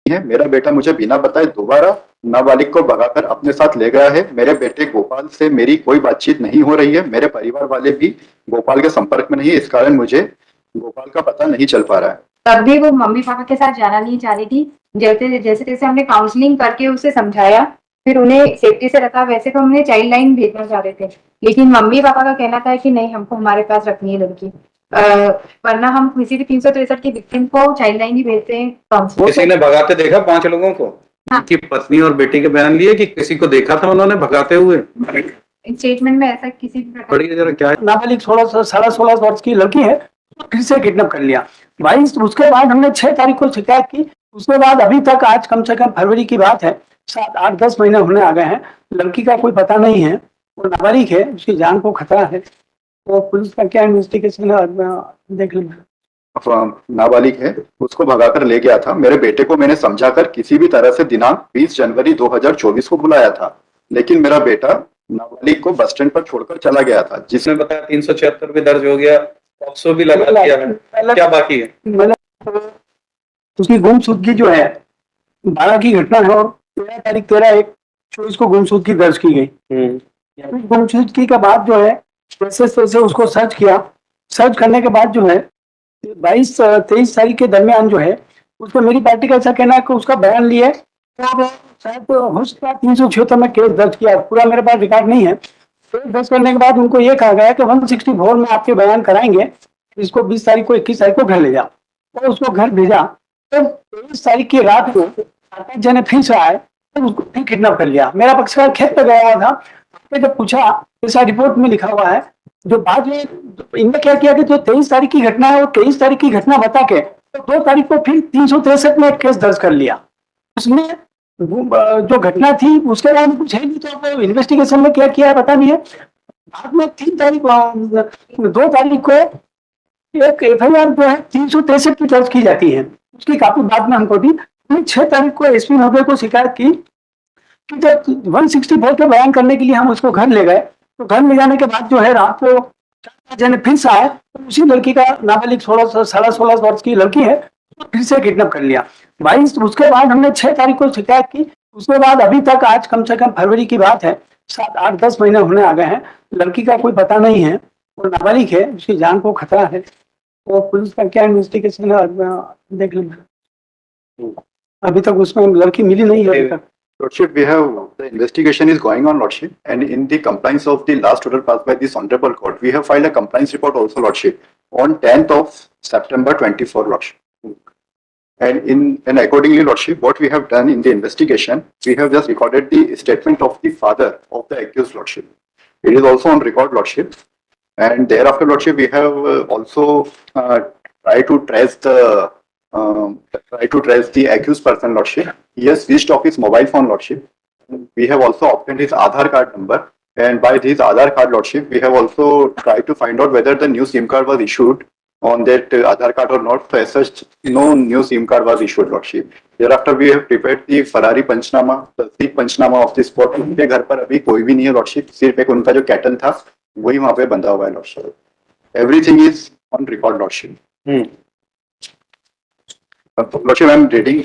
है। मेरा बेटा मुझे बिना बताए दोबारा नाबालिग को भगाकर अपने साथ ले गया है। मेरे बेटे गोपाल से मेरी कोई बातचीत नहीं हो रही है। मेरे परिवार वाले भी गोपाल के संपर्क में नहीं है। इस कारण मुझे गोपाल का पता नहीं चल पा रहा है। तब भी वो मम्मी पापा के साथ जाना नहीं चाह रही थी। जैसे जैसे जैसे हमने काउंसलिंग करके उसे समझाया, फिर उन्हें सेफ्टी से रखा। वैसे तो हमने चाइल्ड लाइन भेजना चाह रहे थे, लेकिन मम्मी पापा का कहना था कि नहीं, हमको हमारे पास रखनी है लड़की। वरना हम किसी भी 363 की विक्टिम को चाइल्ड लाइन ही भेजते हैं। किसी ने भगाते देखा 5 लोगों को? हाँ। उनकी पत्नी और बेटी के बयान लिए कि किसी को देखा था उन्होंने भगाते हुए? स्टेटमेंट में ऐसा किसी भी प्रकार पढ़िए जरा क्या है। नाबालिग 16 वर्ष की लड़की है, फिर से किडनैप कर लिया भाई। उसके बाद हमने 6 तारीख को शिकायत की। उसके बाद अभी तक, आज कम से कम फरवरी की बात है, 7, 8, 10 महीने होने आ गए हैं। लड़की का कोई पता नहीं है। वो नाबालिग है, उसकी जान को खतरा है। तो पुलिस का क्या इन्वेस्टिगेशन है देख लेना। नाबालिग है, उसको भगाकर ले गया था। मेरे बेटे को मैंने समझाकर किसी भी तरह से दिनांक 20 जनवरी 2024 को बुलाया था, लेकिन मेरा बेटा नाबालिग को बस स्टैंड पर छोड़कर चला गया था। जिसने बताया 376 भी दर्ज हो गया, पॉक्सो भी लगा दिया है, क्या बाकी है? मतलब उसकी गुमशुदगी जो है 12 की घटना है और 13 तारीख 13/1/24 को गुमशुदगी दर्ज की गई। गुमशुदगी के बाद जो है जैसे उसको सर्च किया। सर्च करने के बाद जो है 22-23 तारीख के दरमियान जो है उसको मेरी पार्टी का ऐसा कहना है कि उसका बयान लिए और शायद हो सकता है 376 में केस दर्ज किया। पूरा मेरे पास रिकॉर्ड नहीं है। केस दर्ज करने के बाद उनको ये कहा गया कि 164 में आपके बयान कराएंगे, इसको 20 तारीख को 21 तारीख को घर ले जा। और उसको घर भेजा। तो 23 तारीख की रात को आकाश जने फिर से आए तो उसको फिर किडनैप कर लिया। मेरा पक्षकार खेत पे गया हुआ था। जब पूछा, ऐसा रिपोर्ट में लिखा हुआ है, जो बाद में इनने क्या किया कि जो 23 तारीख की घटना है वो 23 तारीख की घटना बता के तो 2 तारीख को फिर 363 में एक केस दर्ज कर लिया। उसमें जो घटना थी उसके बारे में कुछ है नहीं, तो इन्वेस्टिगेशन में क्या किया है पता नहीं है। बाद में 2 तारीख को एक FIR जो है 363 की दर्ज की जाती है। उसकी काफी बाद में हमको दी। 6 तारीख को SP महोदय को शिकायत की कि जब 164 के बयान करने के लिए हम उसको घर ले गए, तो घर ले जाने के बाद जो है रात को 4 जने फिर से आए तो उसी लड़की का, नाबालिग 16 वर्ष की लड़की है, तो फिर से किडनैप कर लिया भाई। उसके बाद हमने 6 तारीख को शिकायत की। उसके बाद अभी तक, आज कम से कम फरवरी की बात है, 7, 8, 10 महीने होने आ गए हैं। लड़की का कोई पता नहीं है। वो नाबालिग है, उसकी जान को खतरा है। तो पुलिस का क्या इन्वेस्टिगेशन है देख लेना। अभी तक उसमें लड़की मिली नहीं है। Lordship, we have the investigation is going on, Lordship, and in the compliance of the last order passed by this honorable court, we have filed a compliance report also, Lordship, on 10th of September 24, Lordship. And accordingly, Lordship, what we have done in the investigation, we have just recorded the statement of the father of the accused, Lordship. It is also on record, Lordship, and thereafter, Lordship, we have also tried to trace the accused person, Lordship. He has switched off his mobile phone, Lordship. We have also obtained his Aadhaar card number, and by his Aadhaar card, Lordship, we have also tried to find out whether the new SIM card was issued on that Aadhaar card or not. So as such, no new SIM card was issued, Lordship. Thereafter, we have prepared the Ferrari Panchnama, the Sikh Panchnama of the spot. उनके घर पर अभी कोई भी नहीं है, Lordship. सिर्फ एक उनका जो कैटल था वही वहाँ पे बंधा हुआ है, Lordship. Everything is on record, Lordship. Lordship, I am reading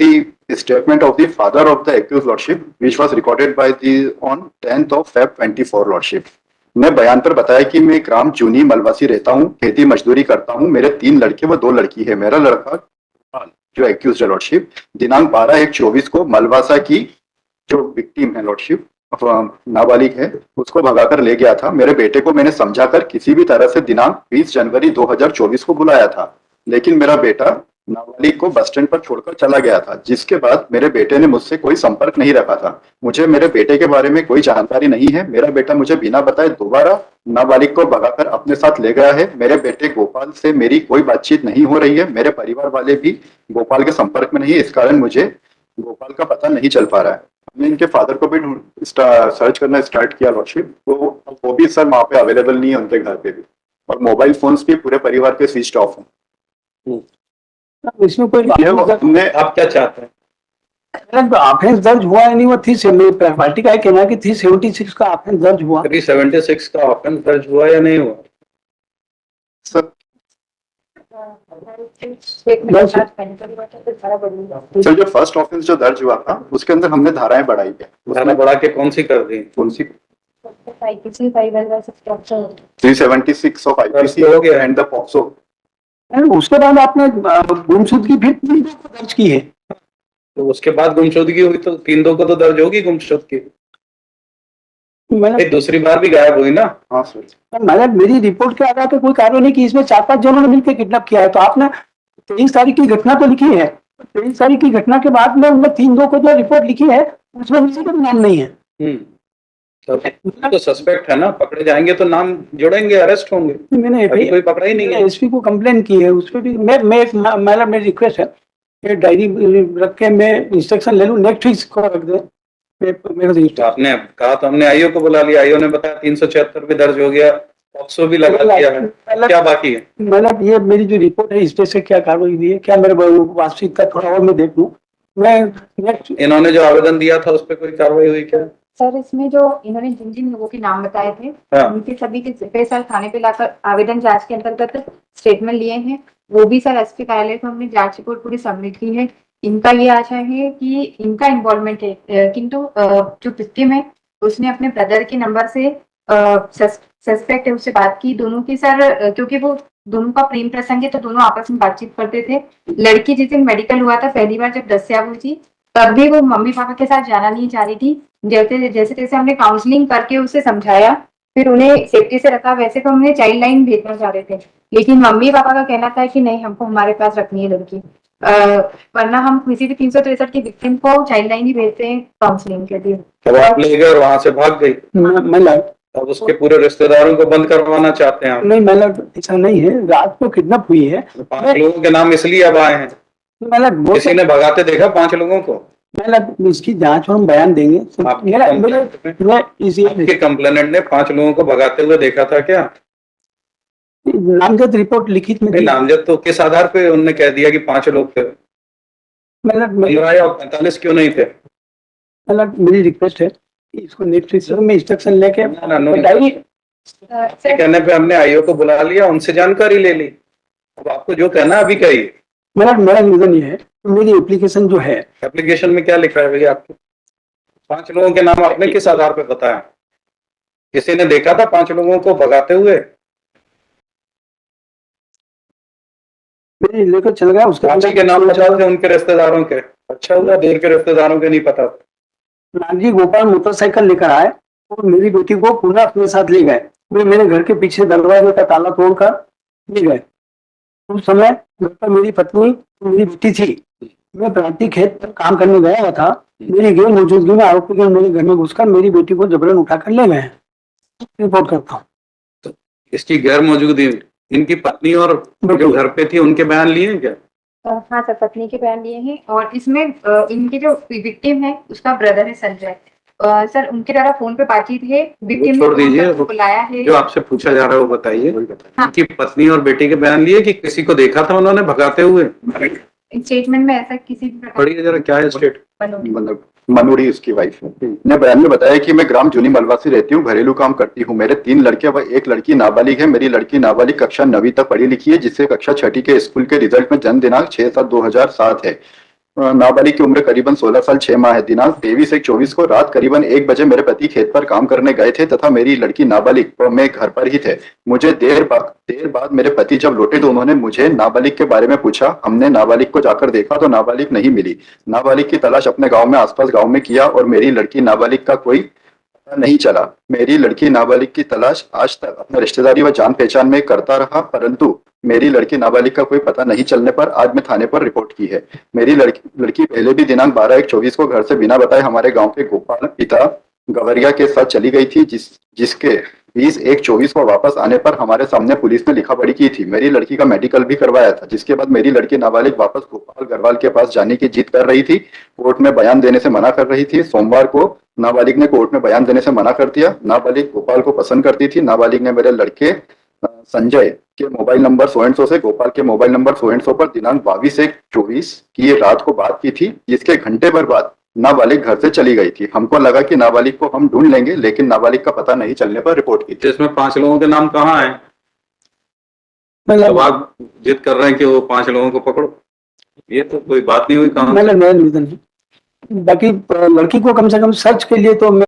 the statement of the father of the accused, Lordship, which was recorded by the on 10th of Feb 24, Lordship. मैं बयान पर बताया कि मैं ग्राम जूनी मलवासी रहता हूँ, खेती मजदूरी करता हूँ, मेरे 3 लड़के व 2 लड़की है। मेरा लड़का जो एक्यूज है, Lordship, दिनांक 12/1/24 को मलवासा की जो विक्टिम है, Lordship, नाबालिग है, उसको भगाकर ले गया था। मेरे बेटे को मैंने समझाकर किसी भी तरह से दिनांक 20 जनवरी 2024 को बुलाया था, लेकिन मेरा बेटा नाबालिग को बस स्टैंड पर छोड़कर चला गया था, जिसके बाद मेरे बेटे ने मुझसे कोई संपर्क नहीं रखा था। मुझे मेरे बेटे के बारे में कोई जानकारी नहीं है। मेरा बेटा मुझे बिना बताए दोबारा नाबालिग को भगाकर अपने साथ ले गया है। मेरे बेटे गोपाल से मेरी कोई बातचीत नहीं हो रही है। मेरे परिवार वाले भी गोपाल के संपर्क में नहीं है। इस कारण मुझे गोपाल का पता नहीं चल पा रहा है। हमने इनके फादर को भी सर्च करना स्टार्ट किया, Lordship, तो वो भी सर वहाँ पे अवेलेबल नहीं है उनके घर पे भी, और मोबाइल फोन्स भी पूरे परिवार के स्विच ऑफ हैं। इसमें कोई तुमने आप क्या चाहते हैं? ऑफेंस दर्ज हुआ है नहीं, वो पार्टी का कहना है कि 376 का ऑफेंस दर्ज हुआ। 376 का ऑफेंस दर्ज हुआ या नहीं हुआ? सर सर जो फर्स्ट ऑफेंस जो दर्ज हुआ था उसके अंदर हमने धाराएं बढ़ाई है, धारा बढ़ा के कौन सी कर दी? कौन सी? IPC 376 ऑफ आईपीसी हो गया। And the POCSO. उसके बाद आपने गुमशुदगी फिर 3 को दर्ज की है। तो उसके बाद गुमशुदगी हुई तो 3-2 को तो दर्ज होगी गुमशुदगी। मैंने दूसरी बार भी गायब हुई ना। हाँ सर, मैंने मेरी रिपोर्ट के आधार पर कोई कार्रवाई नहीं की, इसमें 4-5 जनों ने मिलकर किडनैप किया है। तो आपने 23 तारीख की घटना तो लिखी है, 23 तारीख की घटना के बाद में उनमें 3-2 को जो रिपोर्ट लिखी है उसमें किसी का भी नाम नहीं है। तो सस्पेक्ट है ना, पकड़े जाएंगे तो नाम जुड़ेंगे, अरेस्ट होंगे। मैंने अभी कोई पकड़ा ही नहीं है। एसपी को कंप्लेन की है, उस पर भी मेरी रिक्वेस्ट है कि डायरी रख के मैं इंस्ट्रक्शन ले लूं, नेक्स्ट वीक को रख दे मेरा तो आपने कहा तो हमने आईओ को बुला लिया, आईओ ने बताया 376 भी दर्ज हो गया, पॉक्सो भी लगा दिया है, क्या बाकी है? मतलब ये मेरी जो रिपोर्ट है इस पे से क्या कार्रवाई हुई है, क्या मेरे वास्तविकता थोड़ा और मैं देख लूं। मैं नेक्स्ट इन्होंने जो आवेदन दिया था उस पर कोई कार्रवाई हुई क्या? सर इसमें जो इन्होंने जिन जिन लोगों के नाम बताए थे हाँ। उनके सभी के सर थाने पे लाकर आवेदन जांच के अंतर्गत स्टेटमेंट लिए हैं। वो भी सर एसपी कार्यालय को हमने जांच रिपोर्ट पूरी सबमिट की है। इनका ये आशा है कि इनका इन्वॉल्वमेंट है, किंतु जो विक्टिम है उसने अपने ब्रदर के नंबर से सस्पेक्ट है उससे बात की दोनों की सर, क्योंकि वो दोनों का प्रेम प्रसंग है तो दोनों आपस में बातचीत करते थे। लड़की जिस दिन मेडिकल हुआ था पहली बार जब दस्या हुई थी तब भी वो मम्मी पापा के साथ जाना नहीं चाह रही थी। जैसे तैसे हमने काउंसलिंग करके उसे समझाया, फिर उन्हें सेफ्टी से रखा। वैसे तो हमने चाइल्ड लाइन भेजना चाह रहे थे, लेकिन मम्मी पापा का कहना था कि नहीं, हमको हमारे पास रखनी है लड़की, वरना हम किसी भी 363 की विक्टिम को चाइल्ड लाइन ही भेजते हैं काउंसलिंग के लिए। तो आप ले गए और वहां से भाग गई, मैं अब उसके पूरे रिश्तेदारों को बंद करवाना चाहते हैं आप? नहीं, मतलब ऐसा नहीं है, रात को किडनैप हुई है। 5 लोगों के नाम इसलिए अब आए हैं, मतलब किसी ने भगाते देखा 5 लोगों को? मतलब इसकी जांच और हम बयान देंगे। आपके कंप्लेनेंट ने 5 लोगों को भगाते हुए देखा था क्या? नामजद रिपोर्ट लिखित में नामजद तो किस आधार पे उन्होंने कह दिया कि 5 लोग थे? मतलब 15 और 45 क्यों नहीं थे? मतलब मेरी रिक्वेस्ट है इसको नेक्स्ट वीक में इंस्ट्रक्शन लेके डायरी कहने पे हमने आईओ को बुला लिया, उनसे जानकारी ले ली। अब आपको जो कहना अभी कहिए। मेरा निवेदन ये है, मेरी एप्लीकेशन जो है, एप्लीकेशन में क्या लिखा है भैया आपके? 5 लोगों के नाम आपने किस आधार पे बताया? किसी ने देखा था 5 लोगों को भगाते हुए? मेरी लेकर चल गया, उसके रांची के नाम पता थे उनके रिश्तेदारों के? अच्छा हुआ, दूर के रिश्तेदारों के नहीं पता। रामजी गोपाल मोटरसाइकिल लेकर आए और मेरी बेटी को पुनः अपने साथ ले गए। वे मेरे घर के पीछे दरवाजे का ताला तोड़कर ले गए। उस समय घर पर मेरी पत्नी मेरी बेटी थी। मैं प्रांतीय खेत पर काम करने गया हुआ था। मेरी गैर मौजूदगी में आरोपी मेरे घर में घुसकर मेरी बेटी को जबरन उठाकर ले गए। रिपोर्ट करता हूँ। तो इसकी गैर मौजूदगी इनकी पत्नी और जो घर पे थी उनके बयान लिए हैं क्या? हाँ सर, पत्नी के बयान लिए हैं और इसमें इनके जो विक्टिम है उसका ब्रदर है संजय। सर उनके द्वारा फोन पे बातचीत है, विक्टिम छोड़ दीजिए, बुलाया है। जो आपसे पूछा जा रहा है वो बताइए। इनकी पत्नी और बेटी के बयान लिए कि किसी को देखा था उन्होंने भगाते हुए? स्टेटमेंट में ऐसा किसी भी प्रकार पढ़िए जरा, क्या है स्टेट? मतलब मनोड़ी उसकी वाइफ ने बयान में बताया कि मैं ग्राम जूनी मलवासी रहती हूँ, घरेलू काम करती हूँ। मेरे 3 लड़के व 1 लड़की नाबालिग है। मेरी लड़की नाबालिग कक्षा 9वीं तक पढ़ी लिखी है, जिससे कक्षा 6ठी के स्कूल के रिजल्ट में जन्म दिनांक 6/7/2007 है। नाबालिग की उम्र करीबन 16 साल 6 माह है। दिनांक 23/1/24 को रात करीबन 1 बजे मेरे पति खेत पर काम करने गए थे तथा मेरी लड़की नाबालिग व मैं घर पर ही थे। मुझे देर बाद मेरे पति जब लौटे तो उन्होंने मुझे नाबालिग के बारे में पूछा। हमने नाबालिग को जाकर देखा तो नाबालिग नहीं मिली। नाबालिग की तलाश अपने गांव में आसपास गांव में किया और मेरी लड़की नाबालिग का कोई पता नहीं चला। मेरी लड़की नाबालिग की तलाश आज तक अपने रिश्तेदारी व जान पहचान में करता रहा, परंतु मेरी लड़की नाबालिग का कोई पता नहीं चलने पर आज मैं थाने पर रिपोर्ट की है। मेरी लड़की पहले भी दिनांक 12/1/24 को घर से बिना बताए हमारे गांव के गोपाल पिता गवरिया के साथ चली गई थी, जिसके 20/1/24 को वापस आने पर हमारे सामने पुलिस ने लिखा पढ़ी की थी। मेरी लड़की का मेडिकल भी करवाया था, जिसके बाद मेरी लड़की नाबालिग वापस गोपाल गरवाल के पास जाने की जिद कर रही थी। कोर्ट में बयान देने से मना कर रही थी। सोमवार को नाबालिग ने कोर्ट में बयान देने से मना कर दिया। नाबालिग गोपाल को पसंद करती थी। नाबालिग ने मेरे लड़के संजय के mobile number so and so से गोपाल के mobile number so and so पर दिनांक 22/1/24 की रात को बात की थी, जिसके घंटे भर बाद नाबालिग घर से चली गई थी। हमको लगा कि नाबालिग को हम ढूंढ लेंगे, लेकिन नाबालिग का पता नहीं चलने पर रिपोर्ट की। इसमें 5 लोगों के नाम कहाँ हैं? मतलब अब आप जिद कर रहे हैं कि वो 5 लोगों को पकड़ो, ये तो कोई बात नहीं हुई कहाँ। मतलब मैं निवेदन है। बाकी लड़की को कम से कम सर्च के लिए तो मैं